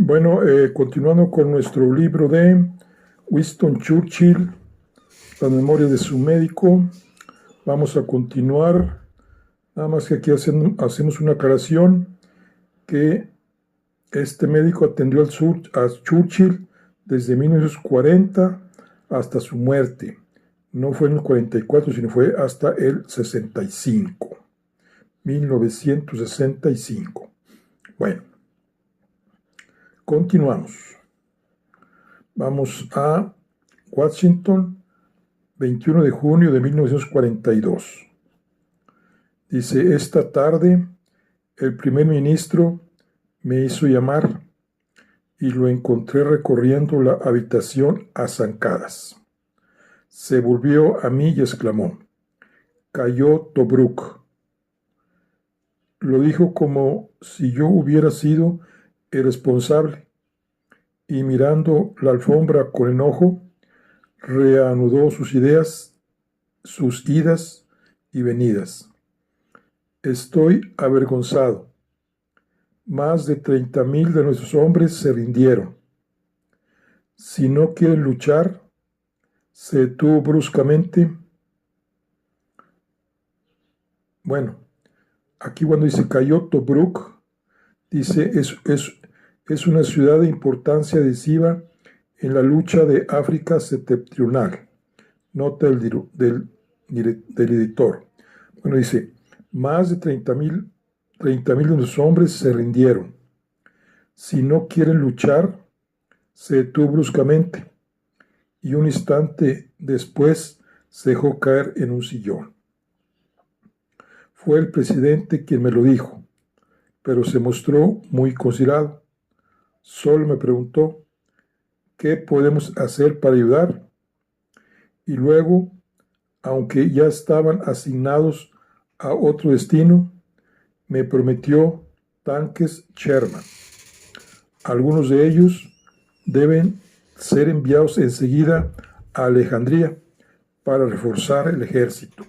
Bueno, continuando con nuestro libro de Winston Churchill, las memorias de su médico, vamos a continuar. Nada más que aquí hacemos una aclaración que este médico atendió a Churchill desde 1940 hasta su muerte. No fue en el 44, sino fue hasta el 65. 1965. Bueno, continuamos. Vamos a Washington, 21 de junio de 1942. Dice: esta tarde el primer ministro me hizo llamar y lo encontré recorriendo la habitación a zancadas. Se volvió a mí y exclamó: cayó Tobruk. Lo dijo como si yo hubiera sido el responsable, y mirando la alfombra con enojo, reanudó sus ideas, sus idas y venidas. Estoy avergonzado. Más de 30,000 de nuestros hombres se rindieron. Si no quieren luchar, se detuvo bruscamente. Bueno, aquí cuando dice cayó Tobruk, dice es una ciudad de importancia decisiva en la lucha de África septentrional. Nota del editor. Bueno, dice, más de 30,000 de los hombres se rindieron. Si no quieren luchar, se detuvo bruscamente y un instante después se dejó caer en un sillón. Fue el presidente quien me lo dijo, pero se mostró muy considerado. Solo me preguntó: ¿qué podemos hacer para ayudar? Y luego, aunque ya estaban asignados a otro destino, me prometió tanques Sherman. Algunos de ellos deben ser enviados enseguida a Alejandría para reforzar el ejército.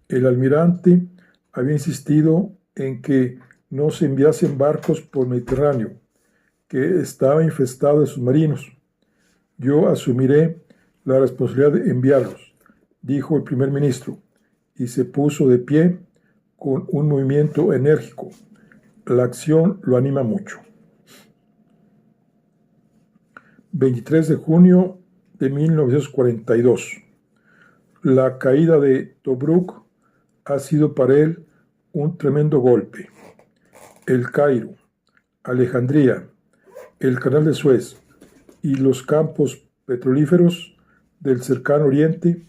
El almirante había insistido en que no se enviasen barcos por Mediterráneo, que estaba infestado de submarinos. Yo asumiré la responsabilidad de enviarlos, dijo el primer ministro, y se puso de pie con un movimiento enérgico. La acción lo anima mucho. 23 de junio de 1942. La caída de Tobruk ha sido para él un tremendo golpe. El Cairo, Alejandría, el Canal de Suez y los campos petrolíferos del cercano oriente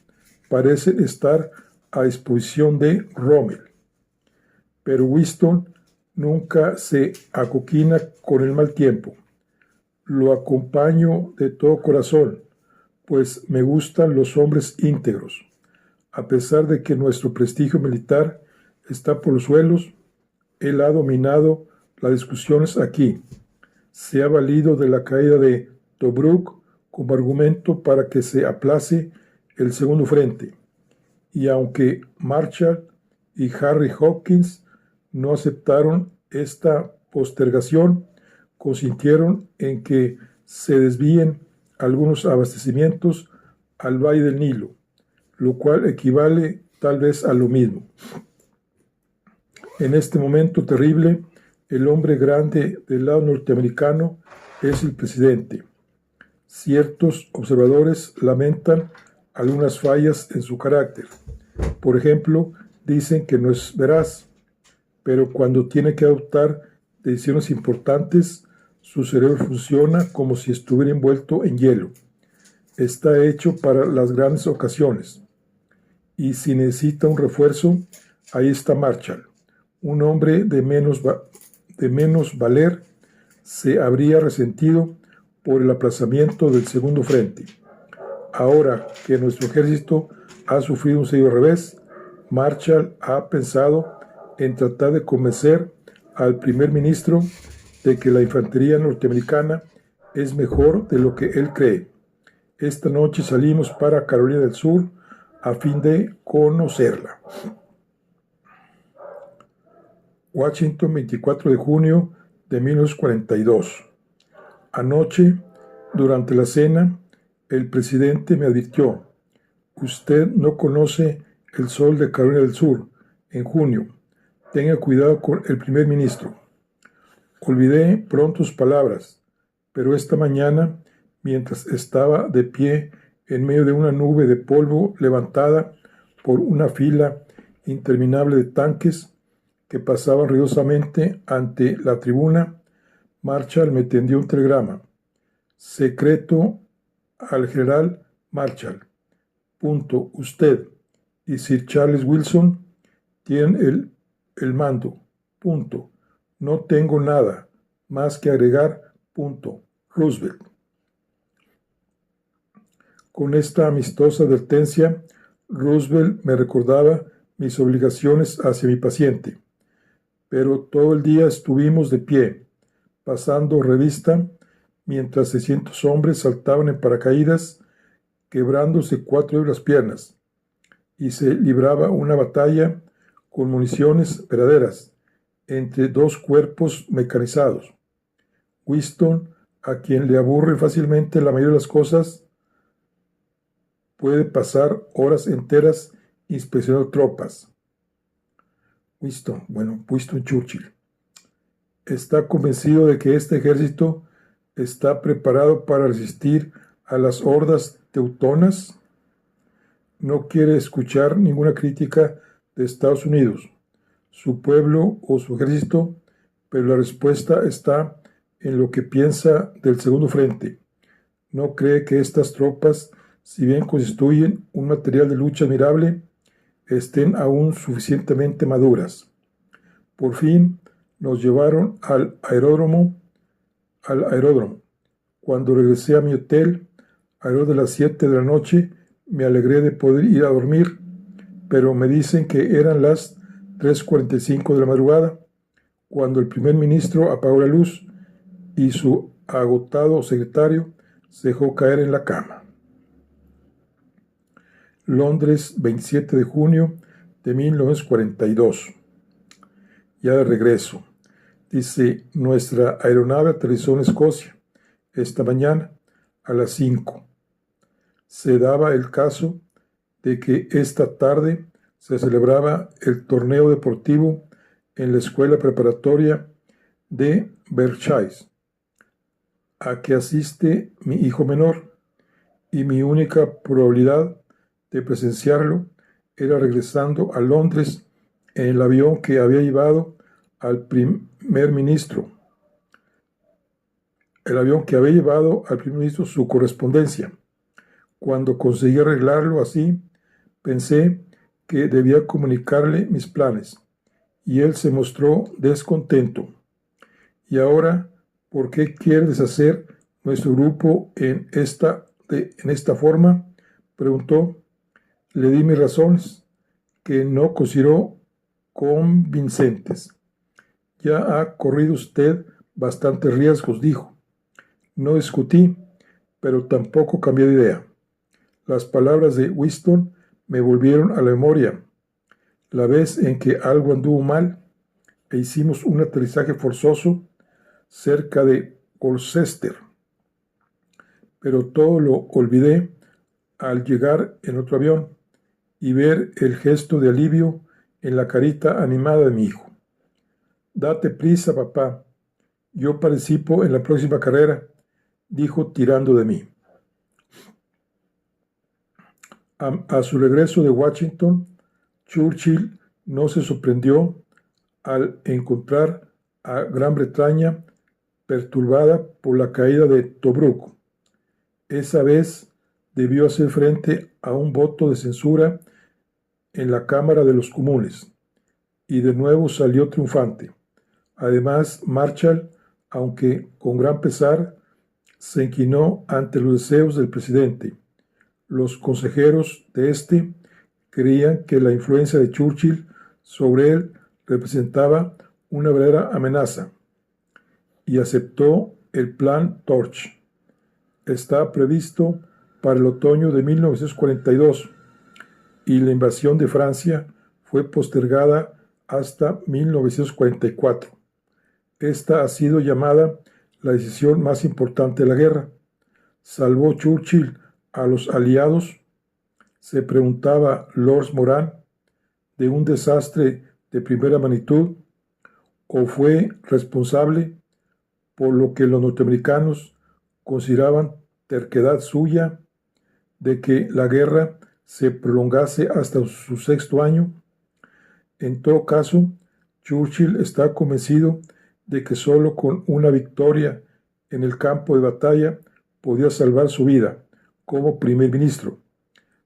parecen estar a disposición de Rommel. Pero Winston nunca se acoquina con el mal tiempo. Lo acompaño de todo corazón, pues me gustan los hombres íntegros. A pesar de que nuestro prestigio militar está por los suelos, él ha dominado las discusiones aquí. Se ha valido de la caída de Tobruk como argumento para que se aplace el segundo frente. Y aunque Marshall y Harry Hopkins no aceptaron esta postergación, consintieron en que se desvíen algunos abastecimientos al Valle del Nilo, lo cual equivale tal vez a lo mismo. En este momento terrible, el hombre grande del lado norteamericano es el presidente. Ciertos observadores lamentan algunas fallas en su carácter. Por ejemplo, dicen que no es veraz, pero cuando tiene que adoptar decisiones importantes, su cerebro funciona como si estuviera envuelto en hielo. Está hecho para las grandes ocasiones. Y si necesita un refuerzo, ahí está Marshall. Un hombre de menos valer se habría resentido por el aplazamiento del segundo frente. Ahora que nuestro ejército ha sufrido un serio revés, Marshall ha pensado en tratar de convencer al primer ministro de que la infantería norteamericana es mejor de lo que él cree. Esta noche salimos para Carolina del Sur a fin de conocerla. Washington, 24 de junio de 1942. Anoche, durante la cena, el presidente me advirtió: usted no conoce el sol de Carolina del Sur en junio. Tenga cuidado con el primer ministro. Olvidé pronto sus palabras, pero esta mañana, mientras estaba de pie en medio de una nube de polvo levantada por una fila interminable de tanques que pasaban ruidosamente ante la tribuna, Marshall me tendió un telegrama secreto al general Marshall. Usted y Sir Charles Wilson tienen el mando. No tengo nada más que agregar. Roosevelt. Con esta amistosa advertencia, Roosevelt me recordaba mis obligaciones hacia mi paciente, pero todo el día estuvimos de pie, pasando revista, mientras 600 hombres saltaban en paracaídas, quebrándose 4 de las piernas, y se libraba una batalla con municiones verdaderas entre 2 cuerpos mecanizados. Winston, a quien le aburre fácilmente la mayoría de las cosas, puede pasar horas enteras inspeccionando tropas. Winston Churchill, está convencido de que este ejército está preparado para resistir a las hordas teutonas. No quiere escuchar ninguna crítica de Estados Unidos, su pueblo o su ejército, pero la respuesta está en lo que piensa del segundo frente. No cree que estas tropas, si bien constituyen un material de lucha admirable, estén aún suficientemente maduras. Por fin nos llevaron al aeródromo. Cuando regresé a mi hotel, alrededor de las 7 de la noche, me alegré de poder ir a dormir, pero me dicen que eran las 3:45 de la madrugada, cuando el primer ministro apagó la luz y su agotado secretario se dejó caer en la cama. Londres, 27 de junio de 1942. Ya de regreso. Dice: nuestra aeronave aterrizó en Escocia esta mañana a las 5. Se daba el caso de que esta tarde se celebraba el torneo deportivo en la escuela preparatoria de Berkshire, a que asiste mi hijo menor, y mi única probabilidad de presenciarlo era regresando a Londres en el avión que había llevado al primer ministro, su correspondencia. Cuando conseguí arreglarlo así, pensé que debía comunicarle mis planes, y él se mostró descontento. ¿Y ahora por qué quiere deshacer nuestro grupo en esta forma?, preguntó. Le di mis razones, que no consideró convincentes. Ya ha corrido usted bastantes riesgos, dijo. No discutí, pero tampoco cambié de idea. Las palabras de Winston me volvieron a la memoria la vez en que algo anduvo mal e hicimos un aterrizaje forzoso cerca de Colchester. Pero todo lo olvidé al llegar en otro avión y ver el gesto de alivio en la carita animada de mi hijo. Date prisa, papá. Yo participo en la próxima carrera, dijo tirando de mí. A su regreso de Washington, Churchill no se sorprendió al encontrar a Gran Bretaña perturbada por la caída de Tobruk. Esa vez debió hacer frente a un voto de censura en la Cámara de los Comunes, y de nuevo salió triunfante. Además, Marshall, aunque con gran pesar, se inclinó ante los deseos del presidente. Los consejeros de este creían que la influencia de Churchill sobre él representaba una verdadera amenaza, y aceptó el plan Torch. Estaba previsto para el otoño de 1942, y la invasión de Francia fue postergada hasta 1944. Esta ha sido llamada la decisión más importante de la guerra. ¿Salvó Churchill a los aliados?, se preguntaba Lord Moran, de un desastre de primera magnitud, o fue responsable por lo que los norteamericanos consideraban terquedad suya de que la guerra se prolongase hasta su sexto año. En todo caso, Churchill está convencido de que solo con una victoria en el campo de batalla podía salvar su vida como primer ministro.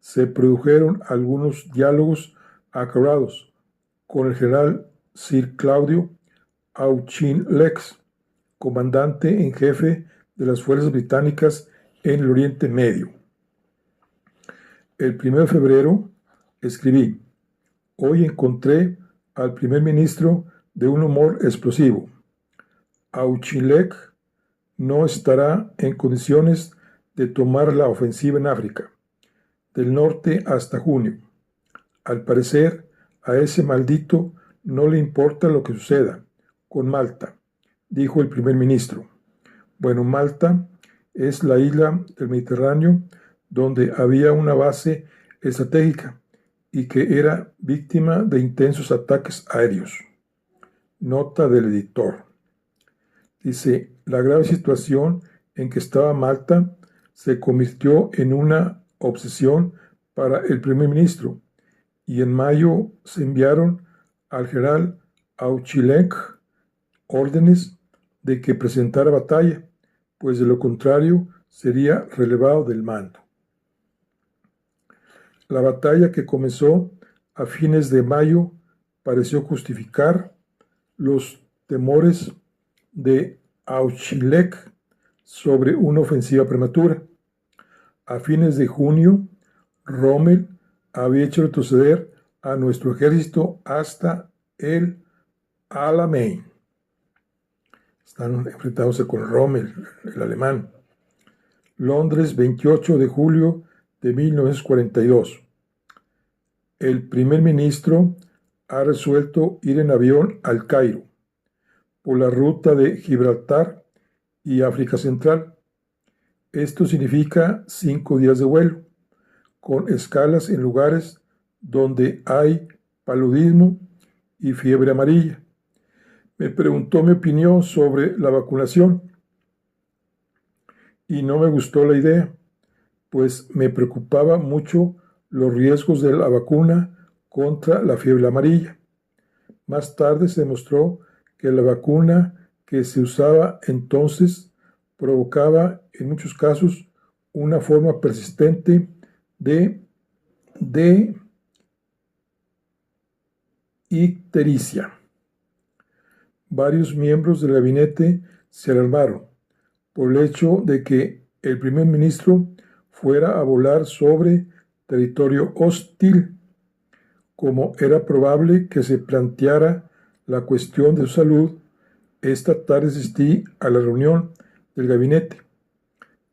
Se produjeron algunos diálogos acalorados con el general Sir Claudio Auchinleck, comandante en jefe de las fuerzas británicas en el Oriente Medio. El 1 de febrero escribí: hoy encontré al primer ministro de un humor explosivo. Auchinleck no estará en condiciones de tomar la ofensiva en África del Norte hasta junio. Al parecer, a ese maldito no le importa lo que suceda con Malta, dijo el primer ministro. Bueno, Malta es la isla del Mediterráneo donde había una base estratégica y que era víctima de intensos ataques aéreos. Nota del editor. Dice, la grave situación en que estaba Malta se convirtió en una obsesión para el primer ministro, y en mayo se enviaron al general Auchinleck órdenes de que presentara batalla, pues de lo contrario sería relevado del mando. La batalla, que comenzó a fines de mayo, pareció justificar los temores de Auchinleck sobre una ofensiva prematura. A fines de junio, Rommel había hecho retroceder a nuestro ejército hasta el Alamein. Están enfrentándose con Rommel, el alemán. Londres, 28 de julio de 1942. El primer ministro ha resuelto ir en avión al Cairo, por la ruta de Gibraltar y África Central. Esto significa 5 días de vuelo, con escalas en lugares donde hay paludismo y fiebre amarilla. Me preguntó mi opinión sobre la vacunación y no me gustó la idea, pues me preocupaba mucho los riesgos de la vacuna contra la fiebre amarilla. Más tarde se demostró que la vacuna que se usaba entonces provocaba en muchos casos una forma persistente de ictericia. Varios miembros del gabinete se alarmaron por el hecho de que el primer ministro fuera a volar sobre territorio hostil. Como era probable que se planteara la cuestión de su salud, esta tarde asistí a la reunión del gabinete.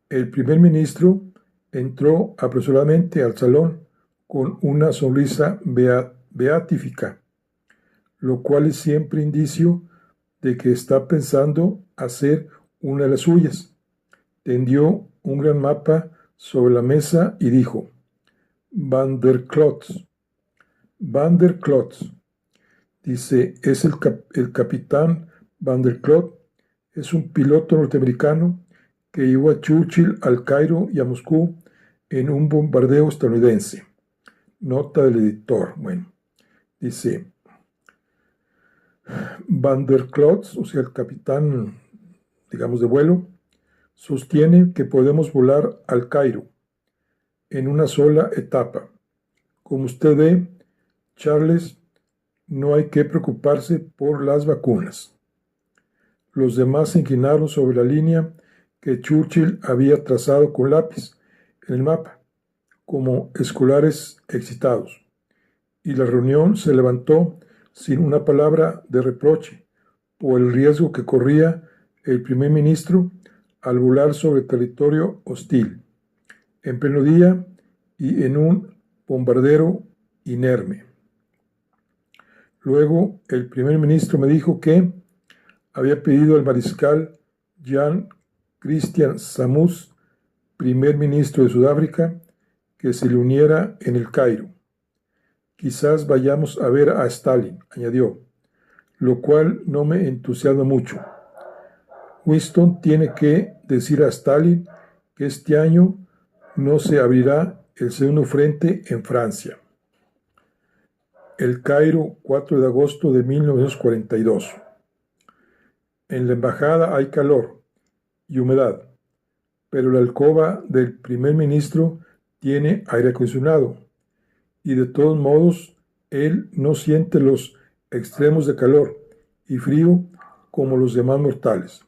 El primer ministro entró apresuradamente al salón con una sonrisa beatífica, lo cual es siempre indicio de que está pensando hacer una de las suyas. Tendió un gran mapa sobre la mesa y dijo: Van der Klotz. Van der Klotz, dice, es el capitán Van der Klotz, es un piloto norteamericano que llevó a Churchill al Cairo y a Moscú en un bombardeo estadounidense. Nota del editor. Bueno, dice, Van der Klotz, o sea, el capitán, digamos, de vuelo, sostiene que podemos volar al Cairo en una sola etapa. Como usted ve, Charles, no hay que preocuparse por las vacunas. Los demás se inclinaron sobre la línea que Churchill había trazado con lápiz en el mapa, como escolares excitados, y la reunión se levantó sin una palabra de reproche por el riesgo que corría el primer ministro al volar sobre territorio hostil, en pleno día y en un bombardero inerme. Luego el primer ministro me dijo que, había pedido al mariscal Jan Christian Samus, primer ministro de Sudáfrica, que se le uniera en el Cairo. Quizás vayamos a ver a Stalin, añadió, lo cual no me entusiasma mucho. Winston tiene que decir a Stalin que este año no se abrirá el segundo frente en Francia. El Cairo, 4 de agosto de 1942. En la embajada hay calor y humedad, pero la alcoba del primer ministro tiene aire acondicionado y de todos modos él no siente los extremos de calor y frío como los demás mortales.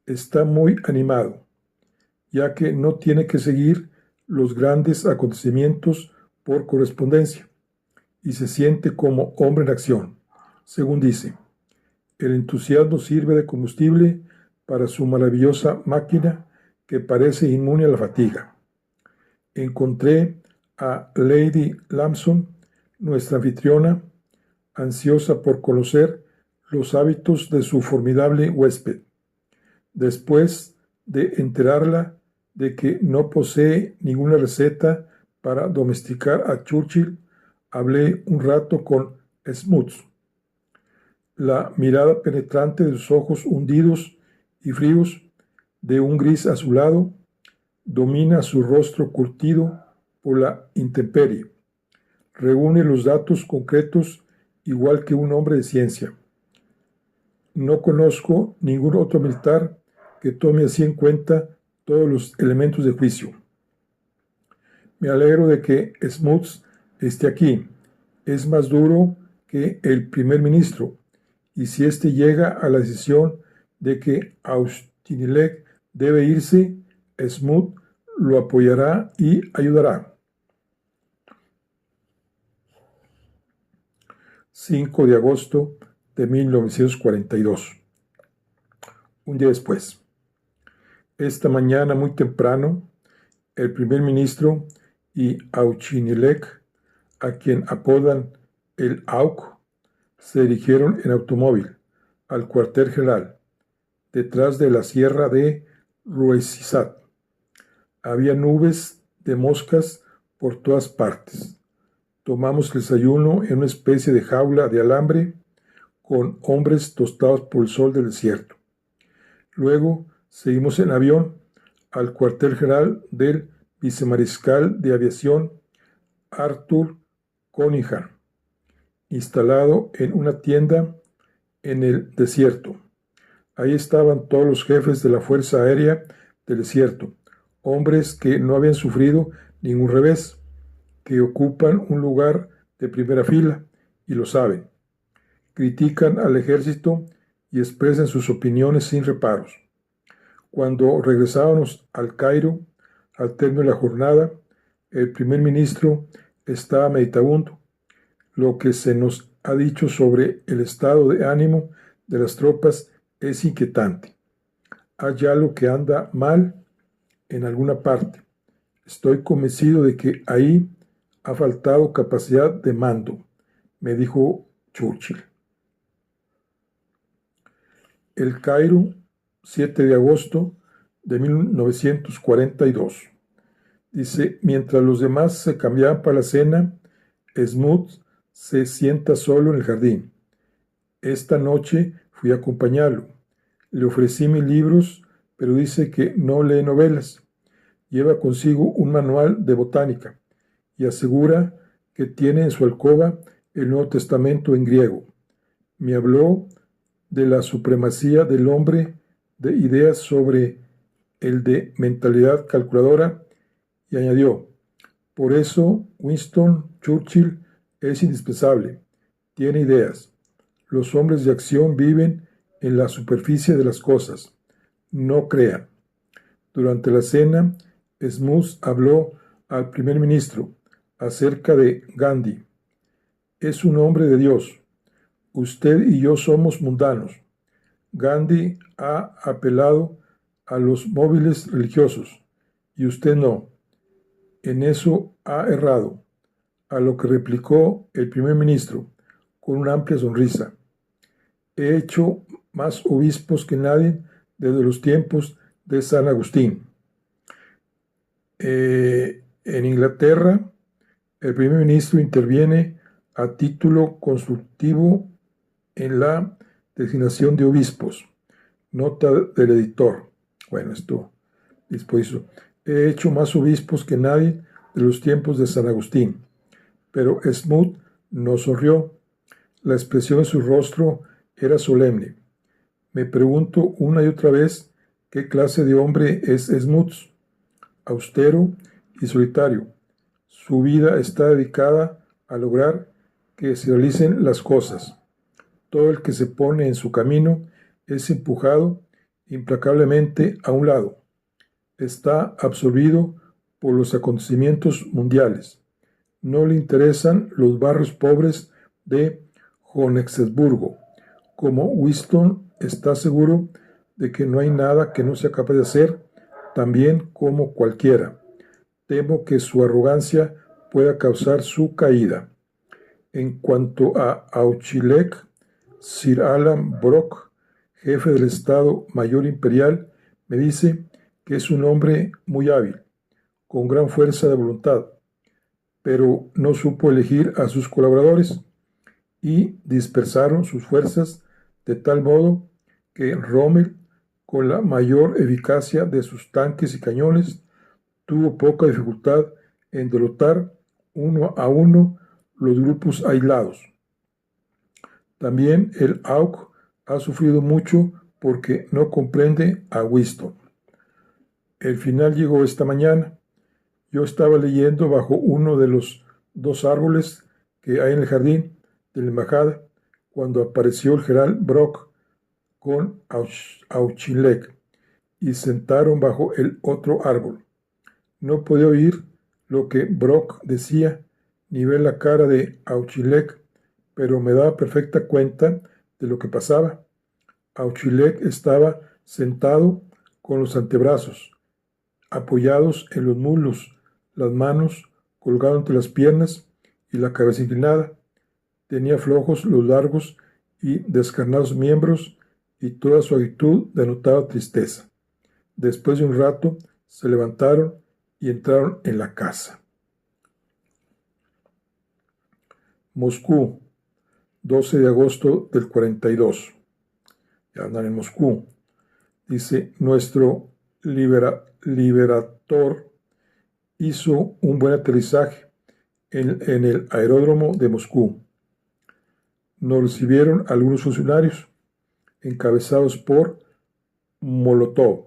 Está muy animado, ya que no tiene que seguir los grandes acontecimientos por correspondencia y se siente como hombre en acción, según dice. El entusiasmo sirve de combustible para su maravillosa máquina que parece inmune a la fatiga. Encontré a Lady Lamson, nuestra anfitriona, ansiosa por conocer los hábitos de su formidable huésped. Después de enterarla de que no posee ninguna receta para domesticar a Churchill, hablé un rato con Smuts. La mirada penetrante de sus ojos hundidos y fríos, de un gris azulado, domina su rostro curtido por la intemperie. Reúne los datos concretos igual que un hombre de ciencia. No conozco ningún otro militar que tome así en cuenta todos los elementos de juicio. Me alegro de que Smuts esté aquí. Es más duro que el primer ministro, y si éste llega a la decisión de que Auchinleck debe irse, Smuts lo apoyará y ayudará. 5 de agosto de 1942. Un día después. Esta mañana muy temprano, el primer ministro y Auchinleck, a quien apodan el AUC, se dirigieron en automóvil al cuartel general, detrás de la sierra de Rueisat. Había nubes de moscas por todas partes. Tomamos el desayuno en una especie de jaula de alambre con hombres tostados por el sol del desierto. Luego seguimos en avión al cuartel general del vicemariscal de aviación Arthur Cunningham, instalado en una tienda en el desierto. Ahí estaban todos los jefes de la Fuerza Aérea del Desierto, hombres que no habían sufrido ningún revés, que ocupan un lugar de primera fila y lo saben. Critican al ejército y expresan sus opiniones sin reparos. Cuando regresábamos al Cairo, al término de la jornada, el primer ministro estaba meditabundo. Lo que se nos ha dicho sobre el estado de ánimo de las tropas es inquietante. Hay algo que anda mal en alguna parte. Estoy convencido de que ahí ha faltado capacidad de mando, me dijo Churchill. El Cairo, 7 de agosto de 1942. Dice, mientras los demás se cambiaban para la cena, Smuts se sienta solo en el jardín. Esta noche fui a acompañarlo. Le ofrecí mis libros, pero dice que no lee novelas. Lleva consigo un manual de botánica y asegura que tiene en su alcoba el Nuevo Testamento en griego. Me habló de la supremacía del hombre de ideas sobre el de mentalidad calculadora y añadió, por eso Winston Churchill es indispensable, tiene ideas. Los hombres de acción viven en la superficie de las cosas, no crean. Durante la cena, Smuts habló al primer ministro acerca de Gandhi. Es un hombre de Dios. Usted y yo somos mundanos. Gandhi ha apelado a los móviles religiosos y usted no. En eso ha errado, a lo que replicó el primer ministro con una amplia sonrisa. He hecho más obispos que nadie desde los tiempos de San Agustín. En Inglaterra, el primer ministro interviene a título consultivo en la designación de obispos. Nota del editor. Bueno, esto dispuesto. He hecho más obispos que nadie de los tiempos de San Agustín. Pero Smoot no sonrió. La expresión de su rostro era solemne. Me pregunto una y otra vez qué clase de hombre es Smoot. Austero y solitario. Su vida está dedicada a lograr que se realicen las cosas. Todo el que se pone en su camino es empujado implacablemente a un lado. Está absorbido por los acontecimientos mundiales. No le interesan los barrios pobres de Johannesburgo. Como Winston está seguro de que no hay nada que no sea capaz de hacer, también como cualquiera. Temo que su arrogancia pueda causar su caída. En cuanto a Auchinleck, Sir Alan Brock, jefe del Estado Mayor Imperial, me dice que es un hombre muy hábil, con gran fuerza de voluntad, pero no supo elegir a sus colaboradores y dispersaron sus fuerzas de tal modo que Rommel, con la mayor eficacia de sus tanques y cañones, tuvo poca dificultad en derrotar uno a uno los grupos aislados. También el AUK ha sufrido mucho porque no comprende a Winston. El final llegó esta mañana. Yo estaba leyendo bajo uno de los 2 árboles que hay en el jardín de la embajada cuando apareció el general Brock con Auchinleck y sentaron bajo el otro árbol. No podía oír lo que Brock decía ni ver la cara de Auchinleck, pero me daba perfecta cuenta de lo que pasaba. Auchinleck estaba sentado con los antebrazos apoyados en los muslos, las manos colgadas entre las piernas y la cabeza inclinada. Tenía flojos los largos y descarnados miembros y toda su actitud denotaba tristeza. Después de un rato se levantaron y entraron en la casa. Moscú, 12 de agosto del 42. Ya andan en Moscú. Dice, nuestro Liberator hizo un buen aterrizaje en el aeródromo de Moscú. Nos recibieron algunos funcionarios encabezados por Molotov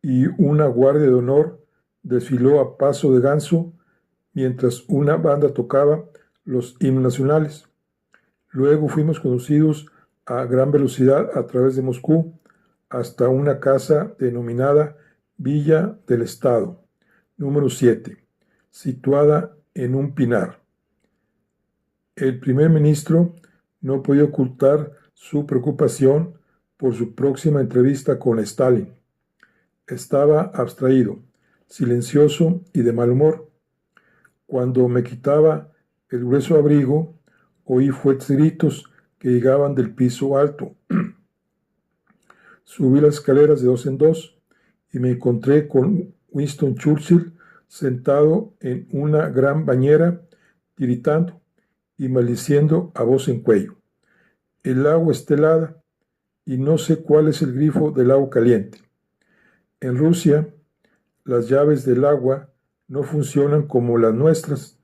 y una guardia de honor desfiló a paso de ganso mientras una banda tocaba los himnos nacionales. Luego fuimos conducidos a gran velocidad a través de Moscú hasta una casa denominada Villa del Estado, número 7, situada en un pinar. El primer ministro no podía ocultar su preocupación por su próxima entrevista con Stalin. Estaba abstraído, silencioso y de mal humor. Cuando me quitaba el grueso abrigo, oí fuertes gritos que llegaban del piso alto. Subí las escaleras de 2 en 2 y me encontré con Winston Churchill sentado en una gran bañera, tiritando y maldiciendo a voz en cuello. El agua está helada y no sé cuál es el grifo del agua caliente. En Rusia, las llaves del agua no funcionan como las nuestras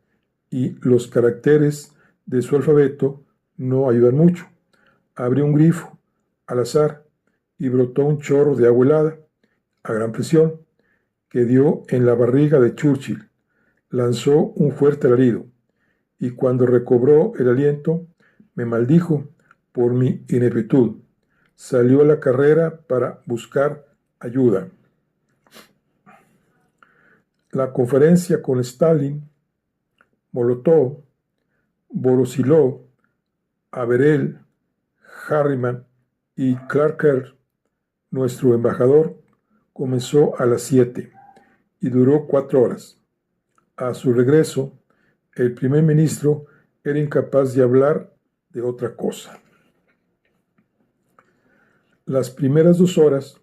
y los caracteres de su alfabeto no ayudan mucho. Abrí un grifo al azar y brotó un chorro de agua helada a gran presión que dio en la barriga de Churchill. Lanzó un fuerte alarido y cuando recobró el aliento me maldijo por mi ineptitud. Salió a la carrera para buscar ayuda. La conferencia con Stalin, Molotov, Voroshilov, Averell, Harriman y Clarker, nuestro embajador, comenzó a las 7 y duró 4 horas. A su regreso, el primer ministro era incapaz de hablar de otra cosa. Las primeras 2 horas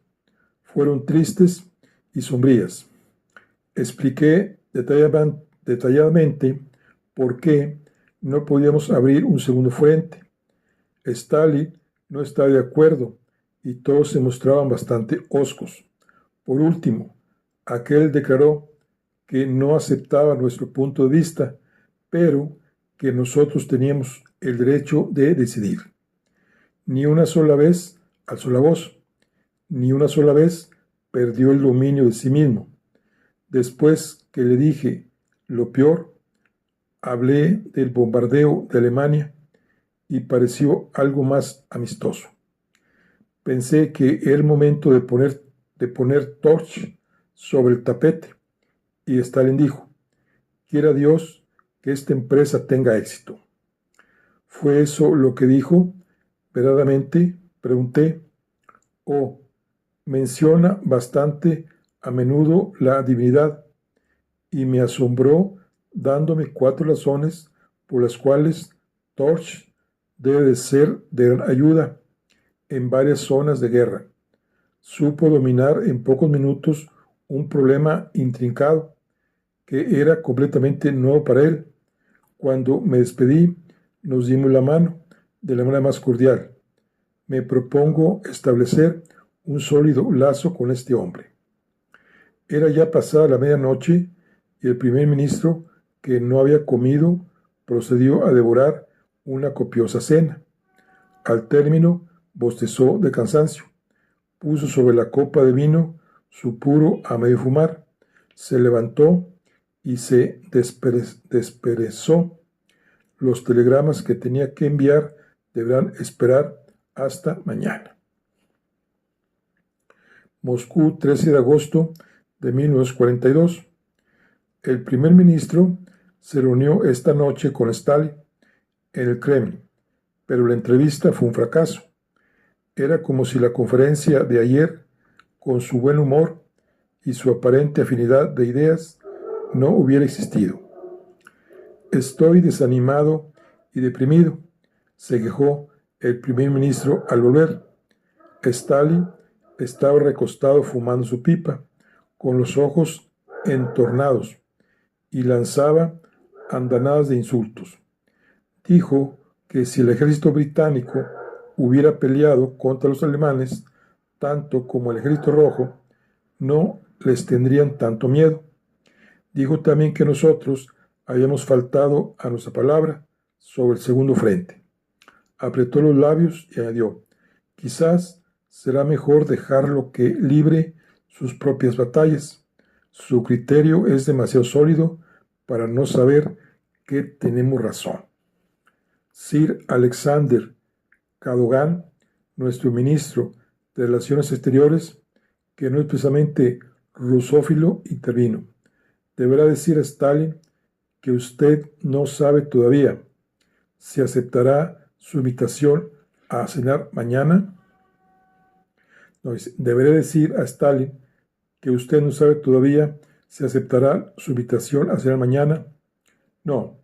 fueron tristes y sombrías. Expliqué detalladamente por qué no podíamos abrir un segundo frente. Stalin no estaba de acuerdo y todos se mostraban bastante hoscos. Por último, aquel declaró que no aceptaba nuestro punto de vista, pero que nosotros teníamos el derecho de decidir. Ni una sola vez alzó la voz, ni una sola vez perdió el dominio de sí mismo. Después que le dije lo peor, hablé del bombardeo de Alemania y pareció algo más amistoso. Pensé que era el momento de poner Torch sobre el tapete, y Stalin dijo: quiera Dios que esta empresa tenga éxito. ¿Fue eso lo que dijo? Verdaderamente, pregunté. Oh, menciona bastante a menudo la divinidad, y me asombró dándome 4 razones por las cuales Torch debe de ser de gran ayuda en varias zonas de guerra. Supo dominar en pocos minutos un problema intrincado que era completamente nuevo para él. Cuando me despedí, nos dimos la mano de la manera más cordial. Me propongo establecer un sólido lazo con este hombre. Era ya pasada la medianoche y el primer ministro, que no había comido, procedió a devorar una copiosa cena. Al término, bostezó de cansancio. Puso sobre la copa de vino su puro a medio fumar. Se levantó y se desperezó. Los telegramas que tenía que enviar deberán esperar hasta mañana. Moscú, 13 de agosto de 1942. El primer ministro se reunió esta noche con Stalin en el Kremlin, pero la entrevista fue un fracaso. Era como si la conferencia de ayer, con su buen humor y su aparente afinidad de ideas, no hubiera existido. Estoy desanimado y deprimido, se quejó el primer ministro al volver. Stalin estaba recostado fumando su pipa, con los ojos entornados, y lanzaba andanadas de insultos. Dijo que si el ejército británico hubiera peleado contra los alemanes, tanto como el ejército rojo, no les tendrían tanto miedo. Dijo también que nosotros habíamos faltado a nuestra palabra sobre el segundo frente. Apretó los labios y añadió: quizás será mejor dejarlo que libre sus propias batallas. Su criterio es demasiado sólido para no saber que tenemos razón. Sir Alexander Cadogan, nuestro ministro de Relaciones Exteriores, que no es precisamente rusófilo, intervino. Deberá decir a Stalin que usted no sabe todavía si aceptará su invitación a cenar mañana. No, deberé decir a Stalin que usted no sabe todavía si aceptará su invitación a cenar mañana. No,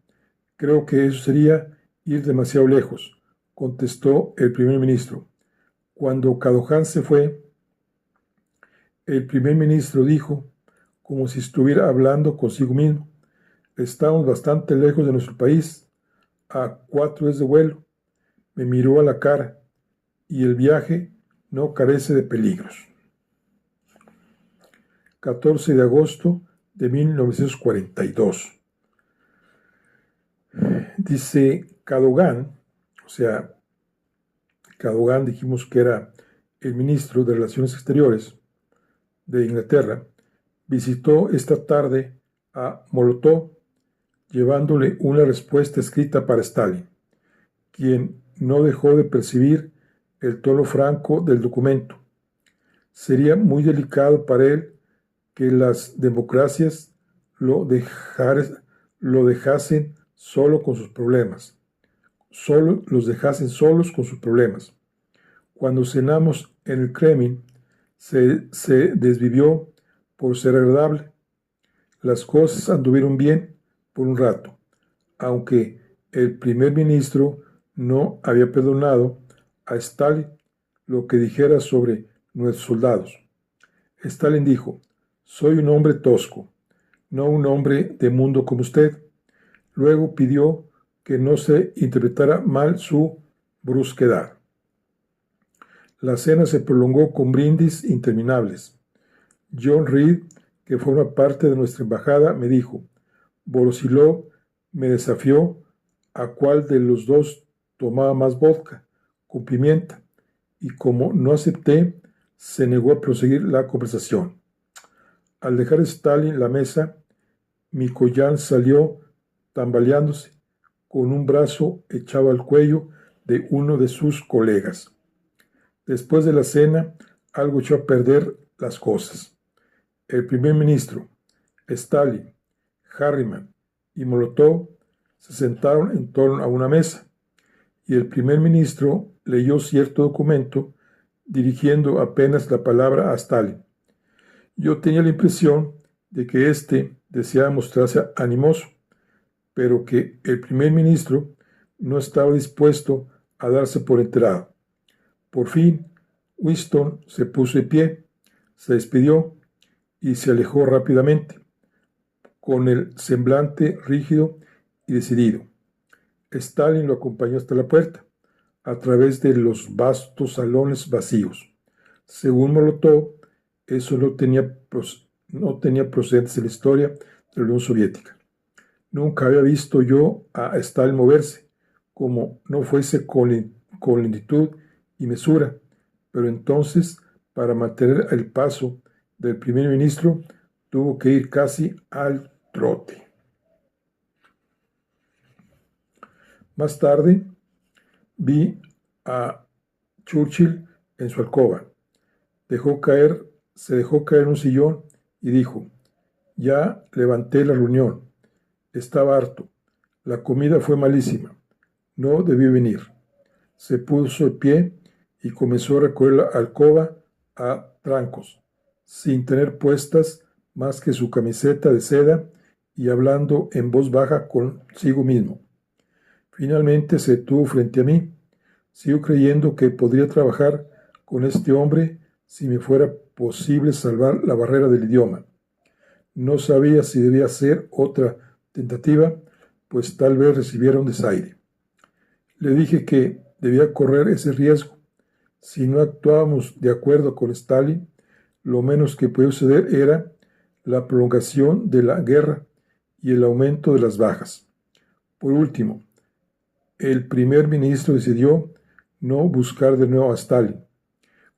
creo que eso sería ir demasiado lejos, contestó el primer ministro. Cuando Cadogan se fue, el primer ministro dijo, como si estuviera hablando consigo mismo: estamos bastante lejos de nuestro país, a 4 días de vuelo. Me miró a la cara, y el viaje no carece de peligros. 14 de agosto de 1942. Dice Cadogan, o sea, Cadogan dijimos que era el ministro de Relaciones Exteriores de Inglaterra, visitó esta tarde a Molotov llevándole una respuesta escrita para Stalin, quien no dejó de percibir el tono franco del documento. Sería muy delicado para él que las democracias lo dejasen solo con sus problemas. Solo los dejasen solos con sus problemas. Cuando cenamos en el Kremlin, se desvivió por ser agradable. Las cosas anduvieron bien por un rato, aunque el primer ministro no había perdonado a Stalin lo que dijera sobre nuestros soldados. Stalin dijo: soy un hombre tosco, no un hombre de mundo como usted. Luego pidió que no se interpretara mal su brusquedad. La cena se prolongó con brindis interminables. John Reed, que forma parte de nuestra embajada, me dijo: Voroshilov me desafió a cuál de los dos tomaba más vodka con pimienta, y como no acepté, se negó a proseguir la conversación. Al dejar Stalin la mesa, Mikoyan salió tambaleándose, con un brazo echado al cuello de uno de sus colegas. Después de la cena, algo echó a perder las cosas. El primer ministro, Stalin, Harriman y Molotov se sentaron en torno a una mesa, y el primer ministro leyó cierto documento dirigiendo apenas la palabra a Stalin. Yo tenía la impresión de que éste deseaba mostrarse animoso, pero que el primer ministro no estaba dispuesto a darse por enterado. Por fin, Winston se puso de pie, se despidió y se alejó rápidamente, con el semblante rígido y decidido. Stalin lo acompañó hasta la puerta, a través de los vastos salones vacíos. Según Molotov, eso no tenía procedentes en la historia de la Unión Soviética. Nunca había visto yo a Stalin moverse, como no fuese con lentitud y mesura, pero entonces, para mantener el paso del primer ministro, tuvo que ir casi al trote. Más tarde, vi a Churchill en su alcoba. Se dejó caer en un sillón y dijo: ya levanté la reunión. Estaba harto. La comida fue malísima. No debí venir. Se puso de pie y comenzó a recorrer la alcoba a trancos, sin tener puestas más que su camiseta de seda y hablando en voz baja consigo mismo. Finalmente se detuvo frente a mí. Sigo creyendo que podría trabajar con este hombre si me fuera posible salvar la barrera del idioma. No sabía si debía hacer otra tentativa, pues tal vez recibiera un desaire. Le dije que debía correr ese riesgo. Si no actuábamos de acuerdo con Stalin, lo menos que podía suceder era la prolongación de la guerra y el aumento de las bajas. Por último, el primer ministro decidió no buscar de nuevo a Stalin.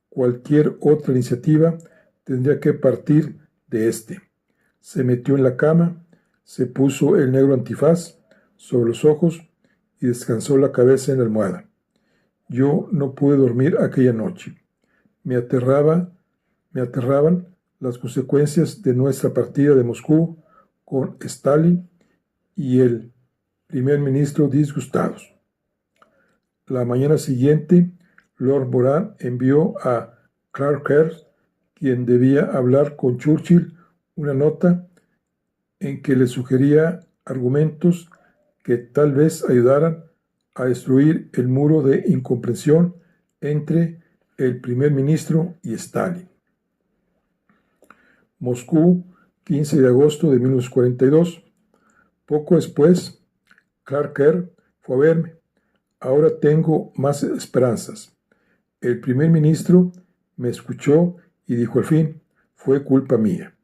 Cualquier otra iniciativa tendría que partir de este. Se metió en la cama, se puso el negro antifaz sobre los ojos y descansó la cabeza en la almohada. Yo no pude dormir aquella noche. Me aterraban las consecuencias de nuestra partida de Moscú con Stalin y el primer ministro disgustados. La mañana siguiente, Lord Moran envió a Clark Kerr, quien debía hablar con Churchill, una nota en que le sugería argumentos que tal vez ayudaran a destruir el muro de incomprensión entre el primer ministro y Stalin. Moscú, 15 de agosto de 1942. Poco después, Clark Kerr fue a verme. Ahora tengo más esperanzas. El primer ministro me escuchó y dijo al fin: fue culpa mía.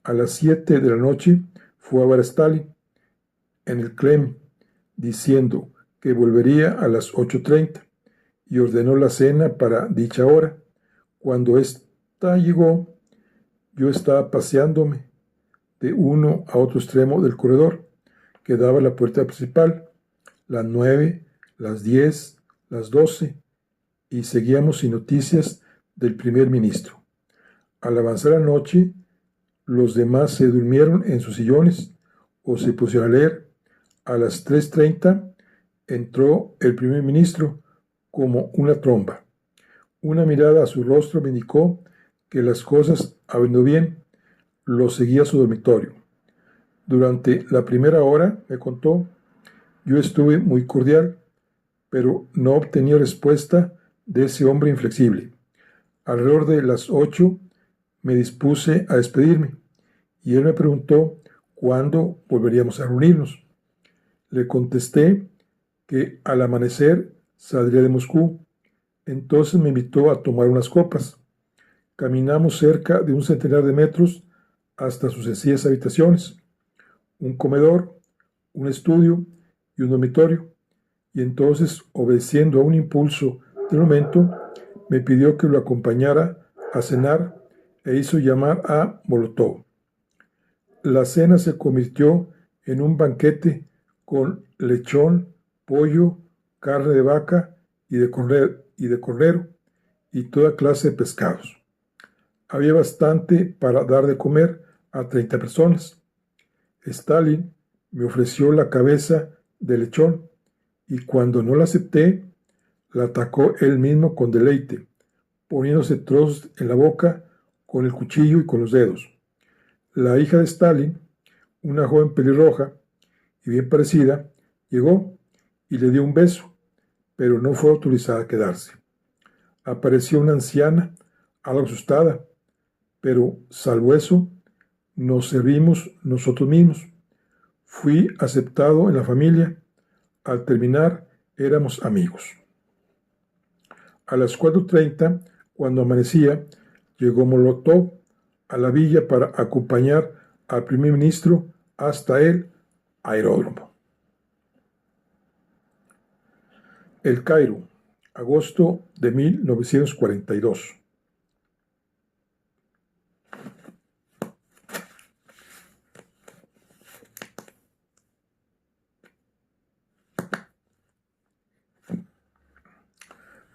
A las 7 de la noche fue a ver a Stalin en el Kremlin, diciendo que volvería a las 8:30 y ordenó la cena para dicha hora. Cuando ésta llegó, yo estaba paseándome de uno a otro extremo del corredor que daba a la puerta principal. Las 9, las 10, las 12, y seguíamos sin noticias del primer ministro. Al avanzar la noche, los demás se durmieron en sus sillones o se pusieron a leer. A las 3:30 entró el primer ministro como una tromba. Una mirada a su rostro me indicó que las cosas habían ido bien. Lo seguía a su dormitorio. Durante la primera hora, me contó, yo estuve muy cordial, pero no obtenía respuesta de ese hombre inflexible. Alrededor de las 8 me dispuse a despedirme y él me preguntó cuándo volveríamos a reunirnos. Le contesté que al amanecer saldría de Moscú. Entonces me invitó a tomar unas copas. Caminamos cerca de un centenar de metros hasta sus sencillas habitaciones, un comedor, un estudio y un dormitorio, y entonces, obedeciendo a un impulso del momento, me pidió que lo acompañara a cenar e hizo llamar a Molotov. La cena se convirtió en un banquete con lechón, pollo, carne de vaca y de cordero y toda clase de pescados. Había bastante para dar de comer a 30 personas. Stalin me ofreció la cabeza de lechón y cuando no la acepté, la atacó él mismo con deleite, poniéndose trozos en la boca con el cuchillo y con los dedos. La hija de Stalin, una joven pelirroja y bien parecida, llegó y le dio un beso, pero no fue autorizada a quedarse. Apareció una anciana, algo asustada, pero salvo eso, nos servimos nosotros mismos. Fui aceptado en la familia. Al terminar, éramos amigos. A las 4:30, cuando amanecía, llegó Molotov a la villa para acompañar al primer ministro hasta el aeródromo. El Cairo, agosto de 1942.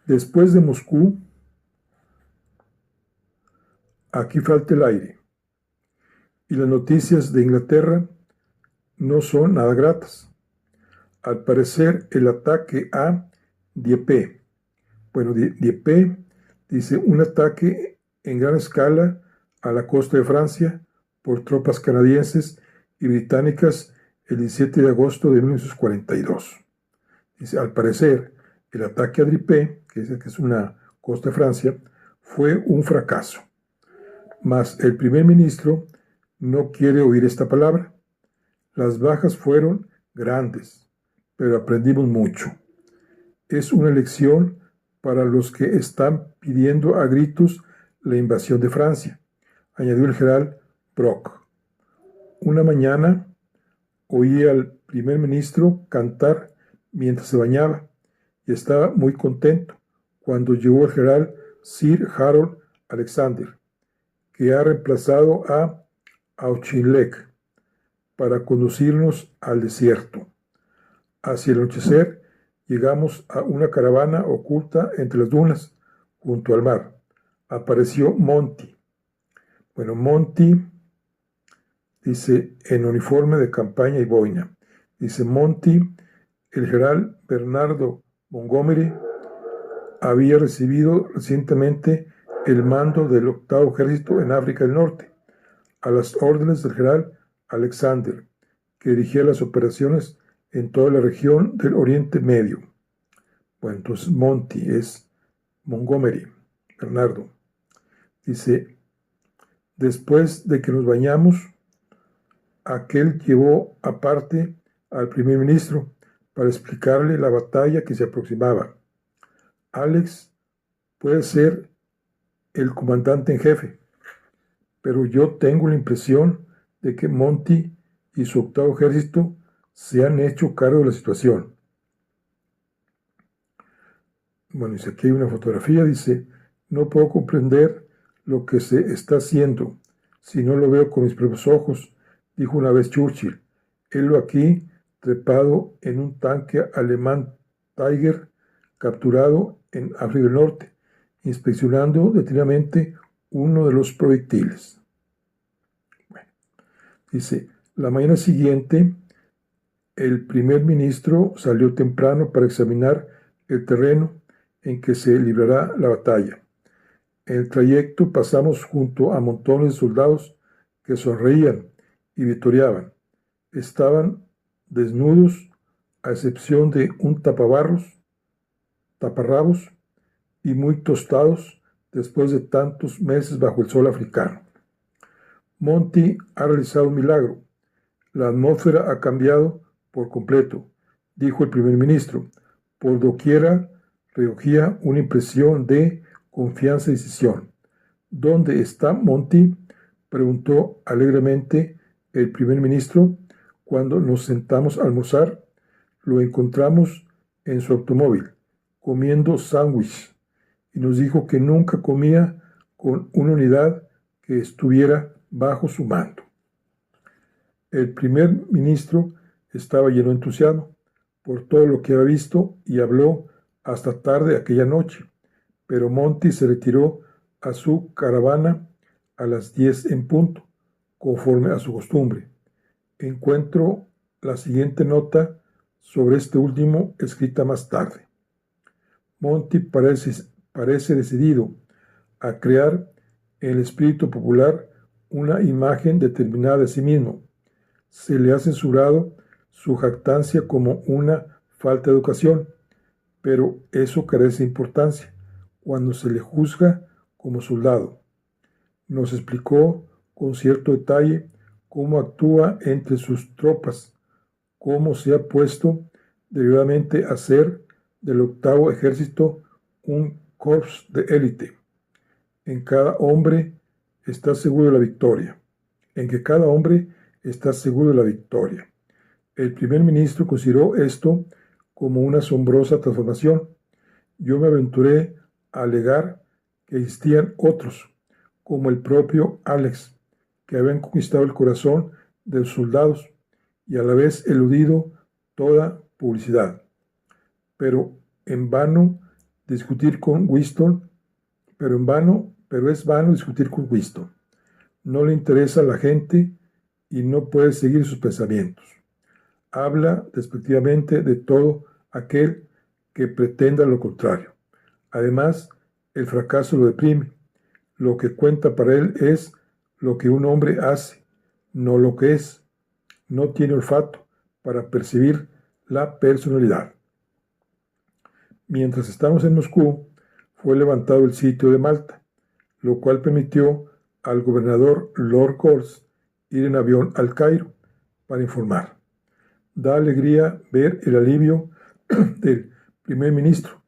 Después de Moscú, aquí falta el aire. Y las noticias de Inglaterra no son nada gratas. Al parecer, el ataque a Dieppe. Bueno, Dieppe dice un ataque en gran escala a la costa de Francia por tropas canadienses y británicas el 17 de agosto de 1942. Dice, al parecer, el ataque a Dieppe, que es una costa de Francia, fue un fracaso. Mas el primer ministro no quiere oír esta palabra. Las bajas fueron grandes, pero aprendimos mucho. Es una lección para los que están pidiendo a gritos la invasión de Francia, añadió el general Brock. Una mañana oí al primer ministro cantar mientras se bañaba y estaba muy contento cuando llegó el general Sir Harold Alexander, que ha reemplazado a Auchinleck para conducirnos al desierto. Hacia el anochecer llegamos a una caravana oculta entre las dunas, junto al mar. Apareció Monty. Bueno, Monty dice en uniforme de campaña y boina. Dice Monty, el general Bernardo Montgomery había recibido recientemente el mando del 8º Ejército en África del Norte, a las órdenes del general Alexander, que dirigía las operaciones en toda la región del Oriente Medio. Bueno, entonces Monty es Montgomery, Bernardo. Dice, después de que nos bañamos, aquel llevó aparte al primer ministro para explicarle la batalla que se aproximaba. Alex puede ser el comandante en jefe, pero yo tengo la impresión de que Monty y su 8º ejército se han hecho cargo de la situación. Bueno, dice aquí hay una fotografía, dice, no puedo comprender lo que se está haciendo si no lo veo con mis propios ojos, dijo una vez Churchill. Él aquí, trepado en un tanque alemán Tiger, capturado en África del Norte, inspeccionando detenidamente uno de los proyectiles. Bueno, dice, la mañana siguiente, el primer ministro salió temprano para examinar el terreno en que se librará la batalla. En el trayecto pasamos junto a montones de soldados que sonreían y vitoreaban. Estaban desnudos, a excepción de un taparrabos, y muy tostados después de tantos meses bajo el sol africano. Monty ha realizado un milagro. La atmósfera ha cambiado por completo, dijo el primer ministro. Por doquiera recogía una impresión de confianza y decisión. ¿Dónde está Monty?, preguntó alegremente el primer ministro cuando nos sentamos a almorzar. Lo encontramos en su automóvil, comiendo sándwich, y nos dijo que nunca comía con una unidad que estuviera bajo su mando. El primer ministro estaba lleno de entusiasmo por todo lo que había visto y habló hasta tarde aquella noche, pero Monty se retiró a su caravana a las 10 en punto, conforme a su costumbre. Encuentro la siguiente nota sobre este último escrita más tarde. Monty parece decidido a crear en el espíritu popular una imagen determinada de sí mismo. Se le ha censurado su jactancia como una falta de educación, pero eso carece de importancia cuando se le juzga como soldado. Nos explicó con cierto detalle cómo actúa entre sus tropas, cómo se ha puesto deliberadamente a hacer del 8º ejército un corps de élite. En cada hombre está seguro de la victoria. En que cada hombre está seguro de la victoria. El primer ministro consideró esto como una asombrosa transformación. Yo me aventuré a alegar que existían otros, como el propio Alex, que habían conquistado el corazón de los soldados y a la vez eludido toda publicidad. Pero es vano discutir con Winston. No le interesa a la gente y no puede seguir sus pensamientos. Habla despectivamente de todo aquel que pretenda lo contrario. Además, el fracaso lo deprime. Lo que cuenta para él es lo que un hombre hace, no lo que es. No tiene olfato para percibir la personalidad. Mientras estábamos en Moscú, fue levantado el sitio de Malta, lo cual permitió al gobernador Lord Cordes ir en avión al Cairo para informar. Da alegría ver el alivio del primer ministro.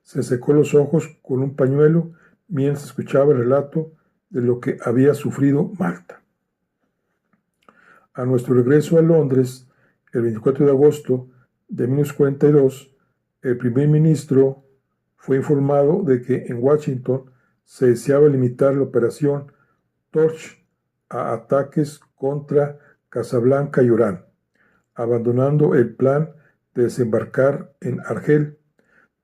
Se secó los ojos con un pañuelo mientras escuchaba el relato de lo que había sufrido Malta. A nuestro regreso a Londres, el 24 de agosto de 1942, el primer ministro fue informado de que en Washington se deseaba limitar la operación Torch a ataques contra Casablanca y Orán, abandonando el plan de desembarcar en Argel.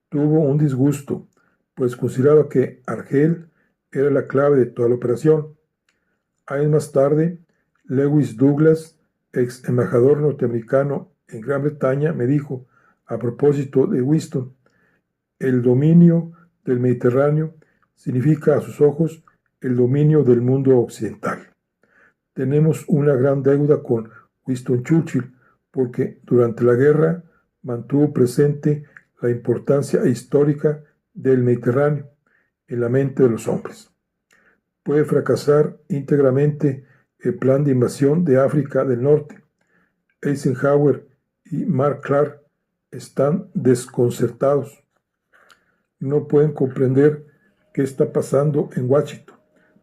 Tuvo un disgusto, pues consideraba que Argel era la clave de toda la operación. Años más tarde, Lewis Douglas, ex embajador norteamericano en Gran Bretaña, me dijo, a propósito de Winston, el dominio del Mediterráneo significa a sus ojos el dominio del mundo occidental. Tenemos una gran deuda con Winston Churchill porque durante la guerra mantuvo presente la importancia histórica del Mediterráneo en la mente de los hombres. Puede fracasar íntegramente el plan de invasión de África del Norte. Eisenhower y Mark Clark están desconcertados. No pueden comprender qué está pasando en Washington,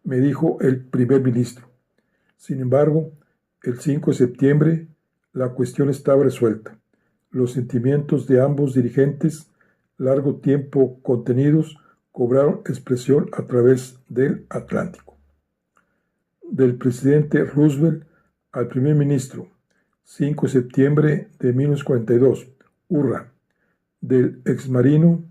me dijo el primer ministro. Sin embargo, el 5 de septiembre la cuestión estaba resuelta. Los sentimientos de ambos dirigentes, largo tiempo contenidos, cobraron expresión a través del Atlántico. Del presidente Roosevelt al primer ministro, 5 de septiembre de 1942, hurra. Del exmarino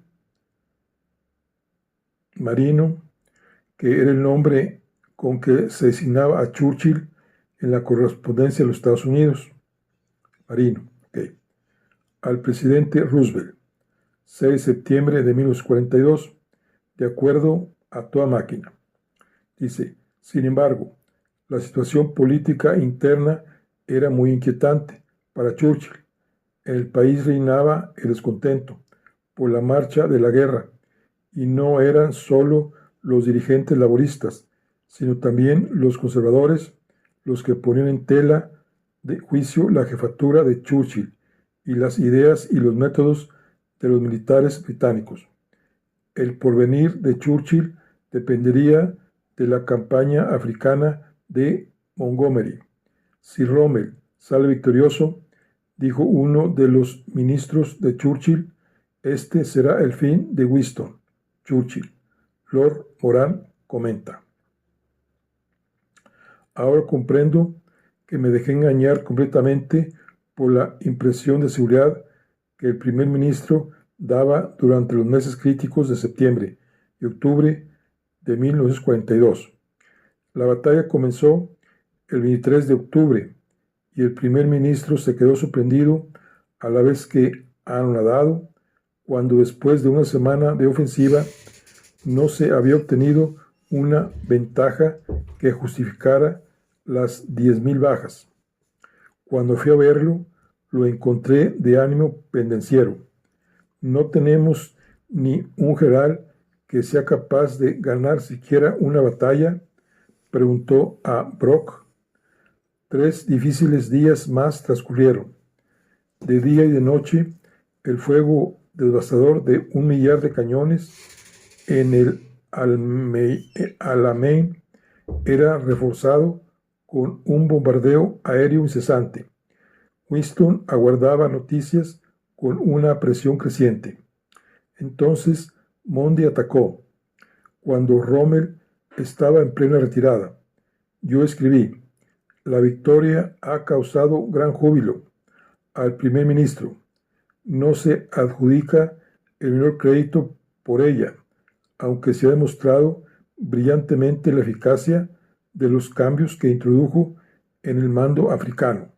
que era el nombre con que se designaba a Churchill en la correspondencia de los Estados Unidos. Marino, ok. Al presidente Roosevelt, 6 de septiembre de 1942, de acuerdo a toda máquina. Dice, sin embargo, la situación política interna era muy inquietante para Churchill. En el país reinaba el descontento por la marcha de la guerra y no eran solo los dirigentes laboristas, sino también los conservadores los que ponían en tela de juicio la jefatura de Churchill y las ideas y los métodos de los militares británicos. El porvenir de Churchill dependería de la campaña africana de Montgomery. Si Rommel sale victorioso, dijo uno de los ministros de Churchill, este será el fin de Winston Churchill. Lord Moran comenta: ahora comprendo que me dejé engañar completamente por la impresión de seguridad que el primer ministro daba durante los meses críticos de septiembre y octubre de 1942. La batalla comenzó el 23 de octubre y el primer ministro se quedó sorprendido a la vez que anonadado cuando después de una semana de ofensiva no se había obtenido una ventaja que justificara las 10.000 bajas. Cuando fui a verlo, lo encontré de ánimo pendenciero. No tenemos ni un general que sea capaz de ganar siquiera una batalla, preguntó a Brock. 3 difíciles días más transcurrieron. De día y de noche, el fuego devastador de 1 millar de cañones en el Alamein era reforzado con un bombardeo aéreo incesante. Winston aguardaba noticias con una presión creciente. Entonces Mondy atacó, cuando Rommel estaba en plena retirada. Yo escribí: la victoria ha causado gran júbilo al primer ministro. No se adjudica el menor crédito por ella, aunque se ha demostrado brillantemente la eficacia de los cambios que introdujo en el mando africano.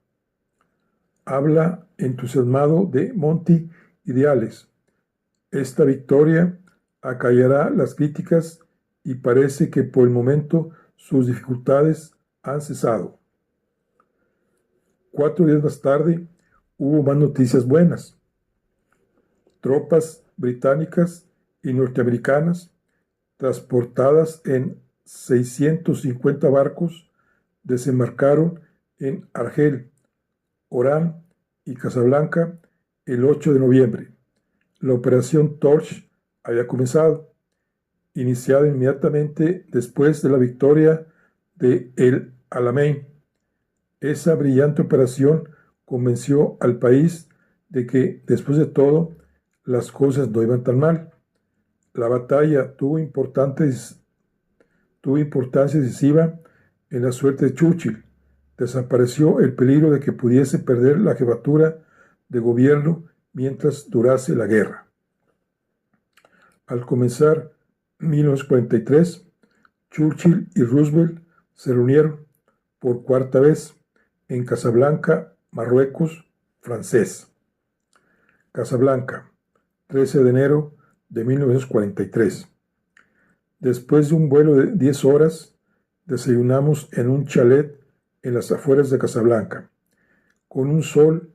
Habla entusiasmado de Monty ideales. Esta victoria acallará las críticas y parece que por el momento sus dificultades han cesado. 4 días más tarde hubo más noticias buenas. Tropas británicas y norteamericanas, transportadas en 650 barcos, desembarcaron en Argel, Orán y Casablanca el 8 de noviembre. La operación Torch había comenzado, iniciada inmediatamente después de la victoria de El Alamein. Esa brillante operación convenció al país de que, después de todo, las cosas no iban tan mal. La batalla tuvo importancia decisiva en la suerte de Churchill. Desapareció el peligro de que pudiese perder la jefatura de gobierno mientras durase la guerra. Al comenzar 1943, Churchill y Roosevelt se reunieron por 4ª vez en Casablanca, Marruecos, francés. Casablanca, 13 de enero de 1943. Después de un vuelo de 10 horas, desayunamos en un chalet en las afueras de Casablanca, con un sol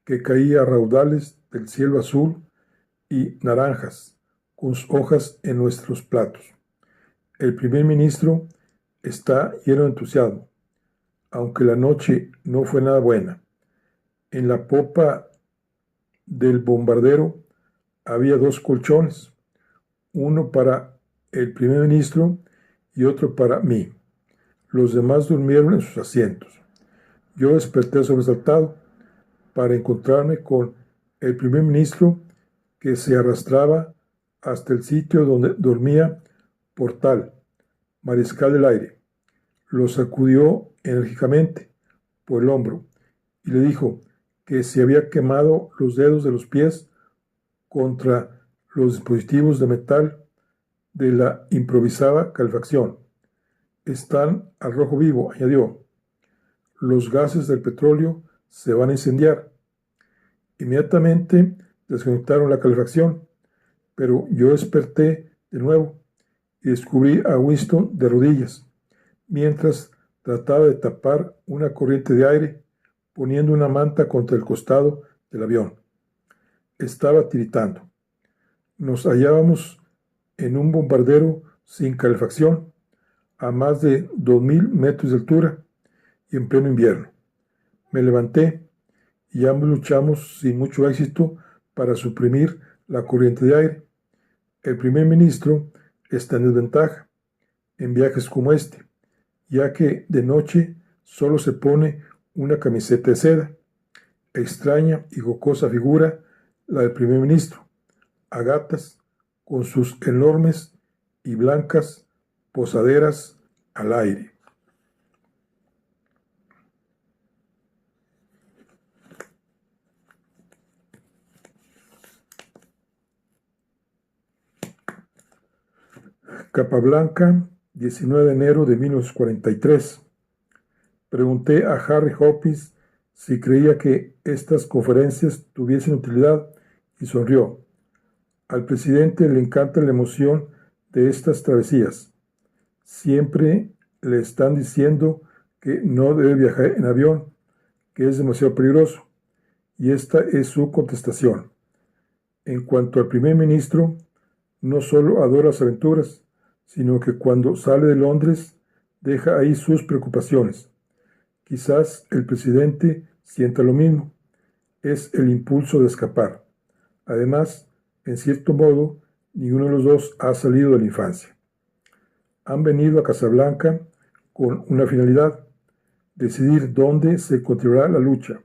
que caía a raudales del cielo azul y naranjas, con hojas en nuestros platos. El primer ministro está lleno de entusiasmo, aunque la noche no fue nada buena. En la popa del bombardero había 2 colchones, uno para el primer ministro y otro para mí. Los demás durmieron en sus asientos. Yo desperté sobresaltado para encontrarme con el primer ministro, que se arrastraba hasta el sitio donde dormía Portal, mariscal del aire. Lo sacudió enérgicamente por el hombro y le dijo que se había quemado los dedos de los pies contra los dispositivos de metal de la improvisada calefacción. Están al rojo vivo, añadió. Los gases del petróleo se van a incendiar. Inmediatamente desconectaron la calefacción, pero yo desperté de nuevo y descubrí a Winston de rodillas, mientras trataba de tapar una corriente de aire poniendo una manta contra el costado del avión. Estaba tiritando. Nos hallábamos en un bombardero sin calefacción a más de 2000 metros de altura y en pleno invierno. Me levanté y ambos luchamos sin mucho éxito para suprimir la corriente de aire. El primer ministro está en desventaja en viajes como este, ya que de noche solo se pone una camiseta de seda. Extraña y jocosa figura la del primer ministro, a gatas, con sus enormes y blancas posaderas al aire. Capablanca, 19 de enero de 1943. Pregunté a Harry Hopkins si creía que estas conferencias tuviesen utilidad y sonrió. Al presidente le encanta la emoción de estas travesías. Siempre le están diciendo que no debe viajar en avión, que es demasiado peligroso. Y esta es su contestación. En cuanto al primer ministro, no solo adora las aventuras, sino que cuando sale de Londres deja ahí sus preocupaciones. Quizás el presidente sienta lo mismo. Es el impulso de escapar. Además, en cierto modo, ninguno de los dos ha salido de la infancia. Han venido a Casablanca con una finalidad: decidir dónde se continuará la lucha.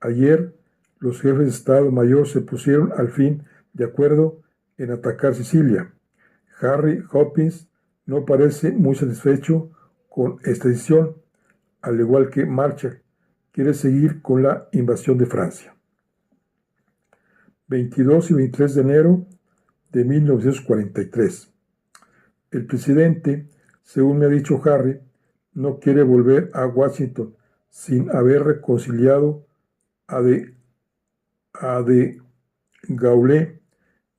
Ayer, los jefes de Estado Mayor se pusieron al fin de acuerdo en atacar Sicilia. Harry Hopkins no parece muy satisfecho con esta decisión, al igual que Marshall, quiere seguir con la invasión de Francia. 22 y 23 de enero de 1943. El presidente, según me ha dicho Harry, no quiere volver a Washington sin haber reconciliado a de Gaulle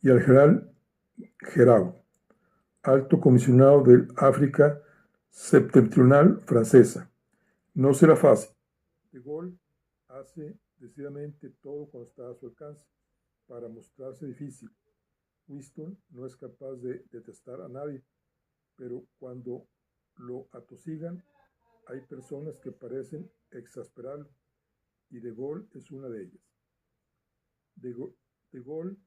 y al general Giraud, alto comisionado del África septentrional francesa. No será fácil. De Gaulle hace decididamente todo cuando está a su alcance para mostrarse difícil. Winston no es capaz de detestar a nadie, pero cuando lo atosigan, hay personas que parecen exasperarlo, y De Gaulle es una de ellas. De Gaulle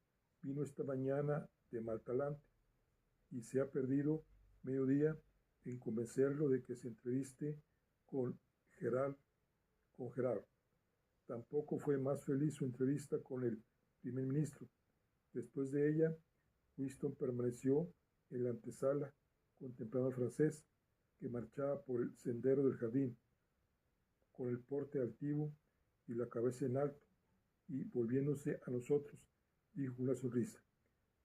vino esta mañana de mal talante y se ha perdido medio día en convencerlo de que se entreviste con Gerard. Tampoco fue más feliz su entrevista con el primer ministro. Después de ella, Winston permaneció en la antesala contemplando al francés, que marchaba por el sendero del jardín, con el porte altivo y la cabeza en alto, y volviéndose a nosotros, dijo con una sonrisa: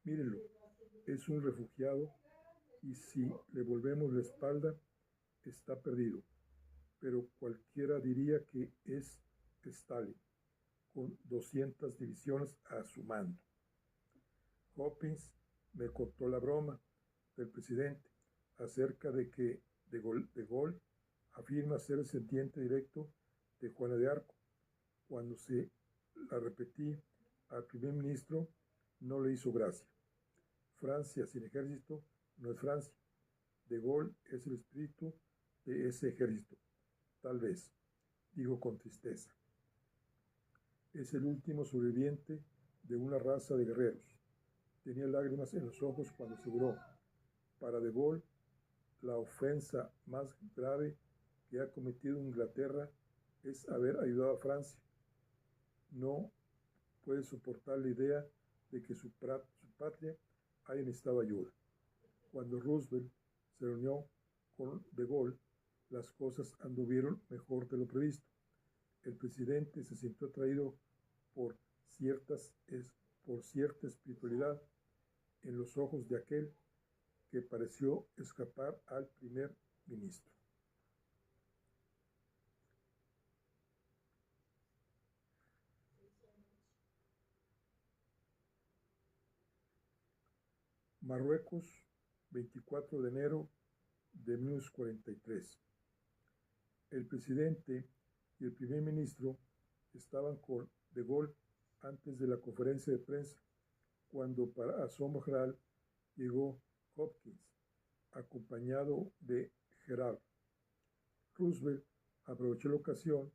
mírenlo, es un refugiado, y si le volvemos la espalda, está perdido. Pero cualquiera diría que es Stalin, con 200 divisiones a su mando. Hopkins me contó la broma del presidente acerca de que De Gaulle afirma ser descendiente directo de Juana de Arco. Cuando se la repetí al primer ministro, no le hizo gracia. Francia sin ejército no es Francia. De Gaulle es el espíritu de ese ejército. Tal vez, dijo con tristeza. Es el último sobreviviente de una raza de guerreros. Tenía lágrimas en los ojos cuando aseguró: para De Gaulle, la ofensa más grave que ha cometido Inglaterra es haber ayudado a Francia. No puede soportar la idea de que su patria haya necesitado ayuda. Cuando Roosevelt se reunió con De Gaulle, las cosas anduvieron mejor de lo previsto. El presidente se sintió atraído por cierta espiritualidad en los ojos de aquel que pareció escapar al primer ministro. Marruecos, 24 de enero de 1943. El presidente y el primer ministro estaban con De Gaulle antes de la conferencia de prensa, cuando para asombro general llegó Hopkins, acompañado de Gerald. Roosevelt aprovechó la ocasión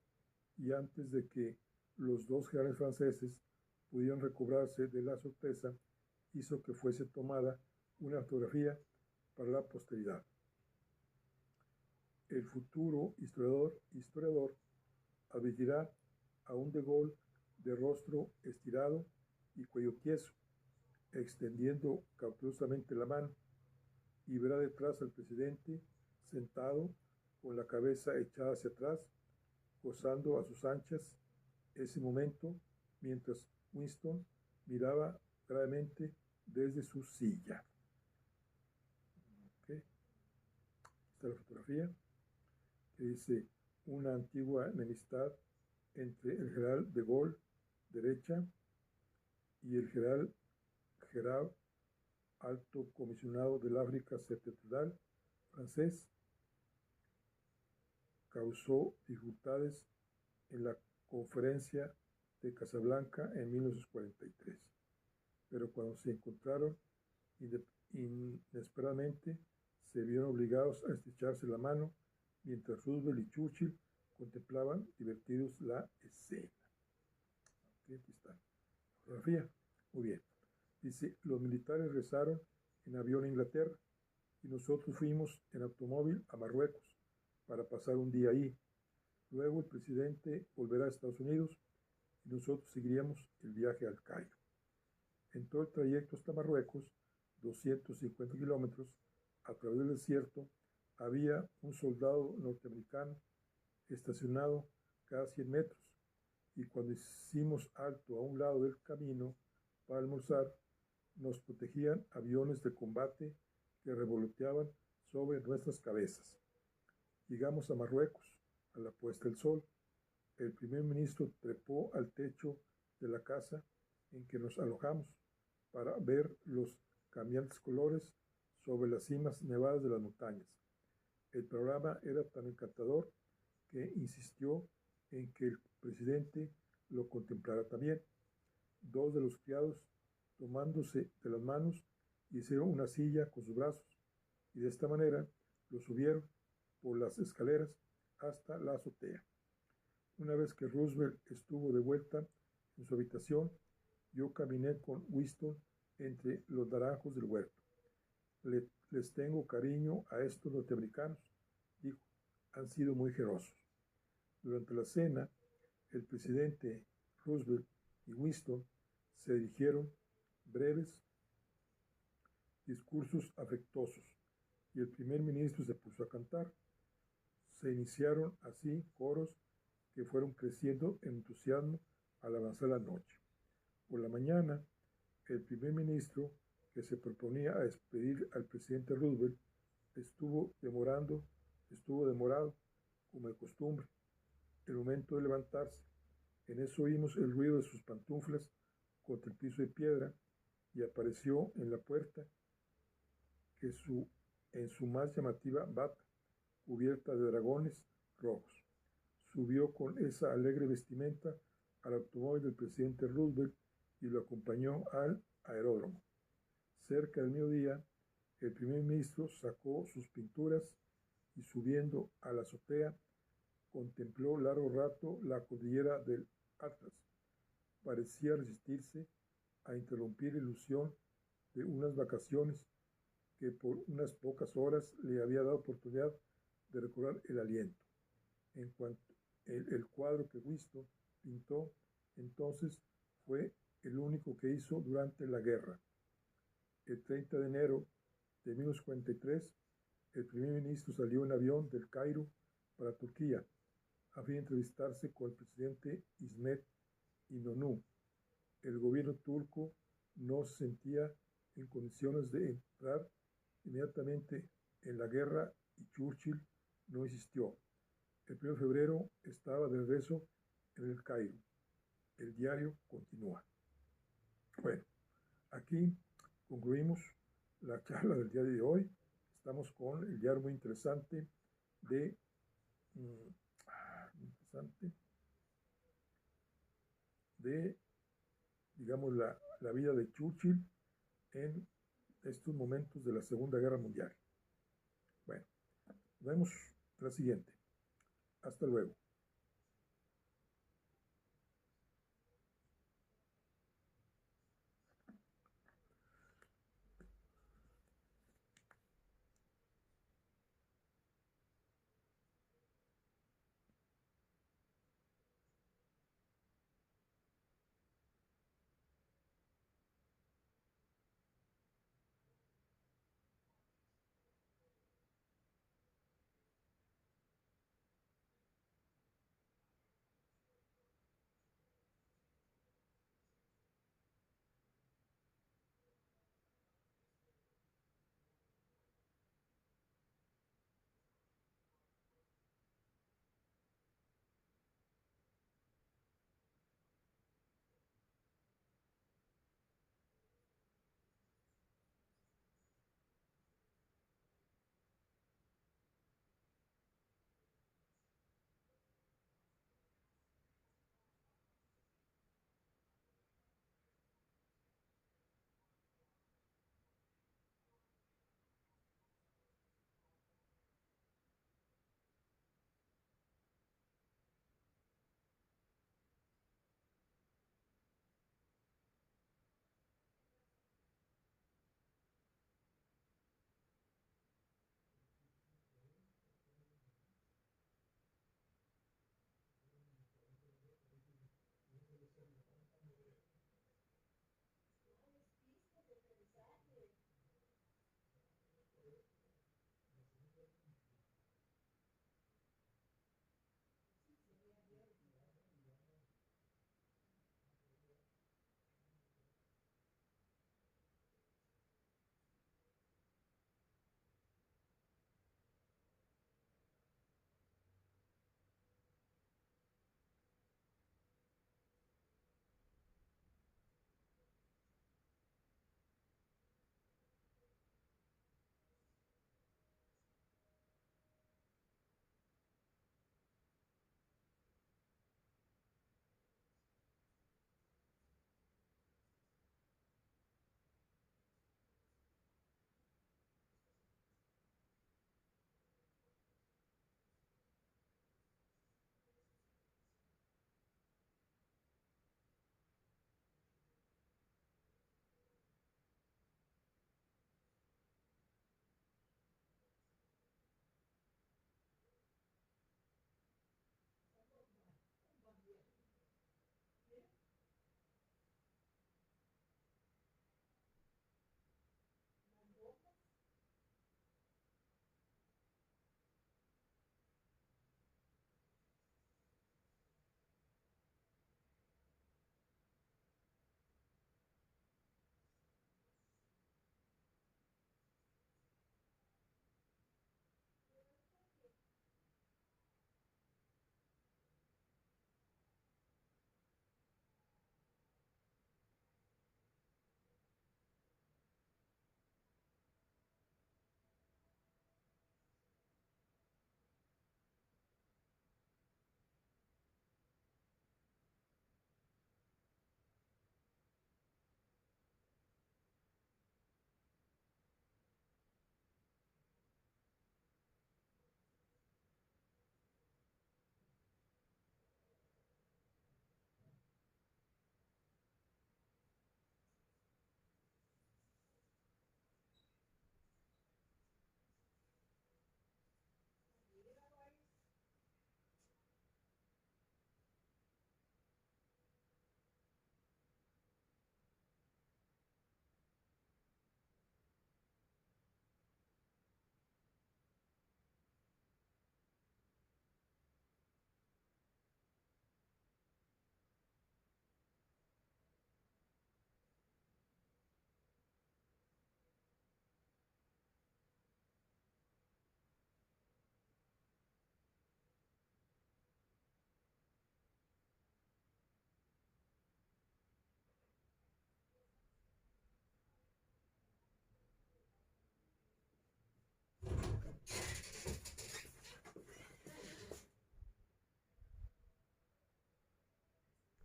y antes de que los dos generales franceses pudieran recobrarse de la sorpresa, hizo que fuese tomada una fotografía para la posteridad. El futuro historiador advertirá a un de Gaulle de rostro estirado y cuello tieso, extendiendo cautelosamente la mano, y verá detrás al presidente sentado con la cabeza echada hacia atrás, gozando a sus anchas ese momento, mientras Winston miraba gravemente desde su silla. ¿Okay? Esta es la fotografía que dice una antigua enemistad entre el general de Gaulle, derecha, y el general Gerard, alto comisionado del África Septentrional francés, causó dificultades en la conferencia de Casablanca en 1943. Pero cuando se encontraron inesperadamente, se vieron obligados a estrecharse la mano mientras Roosevelt y Churchill contemplaban divertidos la escena. Aquí está la fotografía. Muy bien. Dice, los militares regresaron en avión a Inglaterra y nosotros fuimos en automóvil a Marruecos para pasar un día ahí. Luego el presidente volverá a Estados Unidos y nosotros seguiríamos el viaje al Cairo. En todo el trayecto hasta Marruecos, 250 kilómetros, a través del desierto, había un soldado norteamericano estacionado cada 100 metros, y cuando hicimos alto a un lado del camino para almorzar, nos protegían aviones de combate que revoloteaban sobre nuestras cabezas. Llegamos a Marruecos a la puesta del sol. El primer ministro trepó al techo de la casa en que nos alojamos para ver los cambiantes colores sobre las cimas nevadas de las montañas. El panorama era tan encantador que insistió en que el presidente lo contemplara también. Dos de los criados, tomándose de las manos, hicieron una silla con sus brazos y de esta manera lo subieron por las escaleras hasta la azotea. Una vez que Roosevelt estuvo de vuelta en su habitación, yo caminé con Winston entre los naranjos del huerto. Les tengo cariño a estos norteamericanos, dijo. Han sido muy generosos. Durante la cena, el presidente Roosevelt y Winston se dirigieron breves discursos afectuosos y el primer ministro se puso a cantar. Se iniciaron así coros que fueron creciendo en entusiasmo al avanzar la noche. Por la mañana, el primer ministro, que se proponía a despedir al presidente Roosevelt, estuvo demorado, como de costumbre, el momento de levantarse. En eso oímos el ruido de sus pantuflas contra el piso de piedra y apareció en la puerta en su más llamativa bata, cubierta de dragones rojos. Subió con esa alegre vestimenta al automóvil del presidente Roosevelt y lo acompañó al aeródromo. Cerca del mediodía, el primer ministro sacó sus pinturas y subiendo a la azotea, contempló largo rato la cordillera del Atlas. Parecía resistirse a interrumpir la ilusión de unas vacaciones que por unas pocas horas le había dado oportunidad de recobrar el aliento. En cuanto el cuadro que Winston pintó entonces fue el único que hizo durante la guerra. El 30 de enero de 1943, el primer ministro salió en avión del Cairo para Turquía a fin de entrevistarse con el presidente İsmet İnönü. El gobierno turco no se sentía en condiciones de entrar inmediatamente en la guerra y Churchill no insistió. El 1 de febrero estaba de regreso en el Cairo. El diario continúa. Bueno, aquí concluimos la charla del día de hoy. Estamos con el diario muy interesante digamos, la vida de Churchill estos momentos de la Segunda Guerra Mundial. Bueno, nos vemos en la siguiente. Hasta luego.